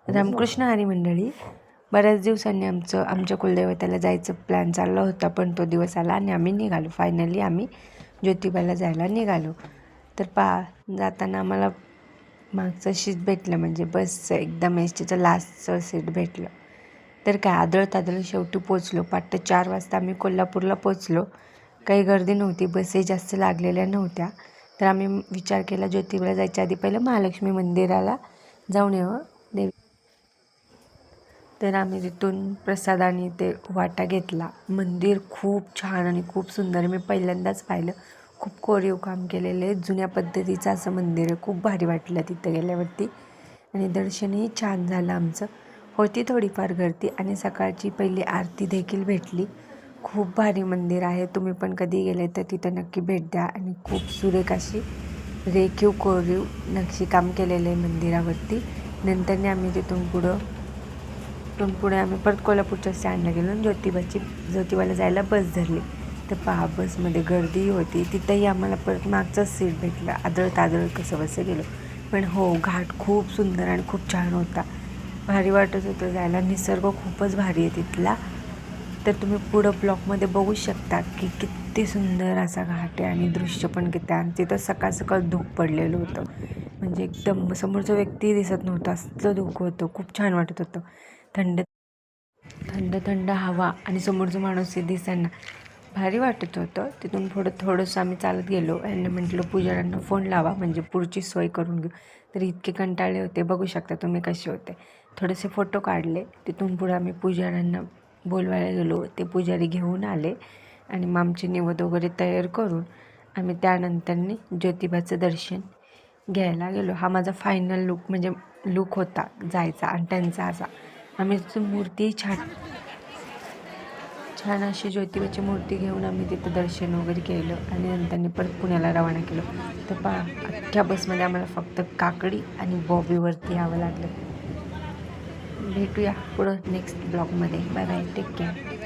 रामकृष्ण हरी मंडळी. बऱ्याच दिवसांनी आमच्या कुलदैवताला जायचं प्लॅन चालला होता, पण तो दिवस आला आणि आम्ही निघालो. फायनली आम्ही ज्योतिबाला जायला निघालो. तर जाताना आम्हाला मागचं सीट भेटलं, म्हणजे बसचं एकदम एसटीचं लास्टचं सीट भेटलं. तर काय आदळत शेवटी पोचलो. 4 वाजता आम्ही कोल्हापूरला पोचलो. काही गर्दी नव्हती, बसही जास्त लागलेल्या नव्हत्या. तर आम्ही विचार केला ज्योतिबाला जायच्या आधी पहिलं महालक्ष्मी मंदिराला जाऊन यावं. तर आम्ही तिथून प्रसादाने ते वाटा घेतला. मंदिर खूप छान आणि खूप सुंदर, मी पहिल्यांदाच पाहिलं. खूप कोरीव काम केलेलं आहे, जुन्या पद्धतीचं असं मंदिर आहे. खूप भारी वाटलं तिथं गेल्यावरती. आणि दर्शनही छान झालं आमचं. होती थोडीफार गर्दी आणि सकाळची पहिली आरती देखील भेटली. खूप भारी मंदिर आहे, तुम्ही पण कधी गेले तर तिथं नक्की भेट द्या. आणि खूप सुरेख अशी रेखीव कोरीव नक्षीकाम केलेलं आहे मंदिरावरती. नंतरने आम्ही तिथून पुढे आम्ही परत कोल्हापूरच्या स्टँडला गेलो आणि ज्योतिबाला जायला बस धरली. तर बसमध्ये गर्दी होती. तिथंही आम्हाला परत मागचंच सीट भेटलं. आदळत कसं गेलो. पण हो, घाट खूप सुंदर आणि खूप छान होता. भारी वाटत होतं जायला. निसर्ग खूपच भारी आहे तिथला. तर तुम्ही पुढं ब्लॉकमध्ये बघू शकता की किती सुंदर असा घाट आहे आणि दृश्य पण किती. आणि तिथं सकाळ धूप पडलेलं होतं, म्हणजे एकदम समोरचा व्यक्ती दिसत नव्हता, असलं धुकं होतं. खूप छान वाटत होतं. थंड हवा आणि समोरचं माणूसही दिसांना भारी वाटत होतं. तिथून थोडंसं आम्ही चालत गेलो आणि म्हटलं पुजाऱ्यांना फोन लावा, म्हणजे पुढची सोय करून घेऊ. तर इतके कंटाळले होते, बघू शकता तुम्ही कसे होते. थोडेसे फोटो काढले. तिथून पुढे आम्ही पुजाऱ्यांना बोलवायला गेलो. ते पुजारी घेऊन आले आणि मग आमचे निवेद वगैरे तयार करून आम्ही त्यानंतरने ज्योतिबाचं दर्शन घ्यायला गेलो. हा माझा फायनल लूक होता जायचा. आणि त्यांचा असा आम्ही मूर्ती छान अशी ज्योतिबाची मूर्ती घेऊन आम्ही तिथं दर्शन वगैरे केलं आणि नंतरने परत पुण्याला रवाना केलो. तर अख्ख्या बसमध्ये आम्हाला फक्त काकडी आणि बॉबीवरती यावं लागलं. भेटूया पुढं नेक्स्ट ब्लॉगमध्ये. Bye bye, take care.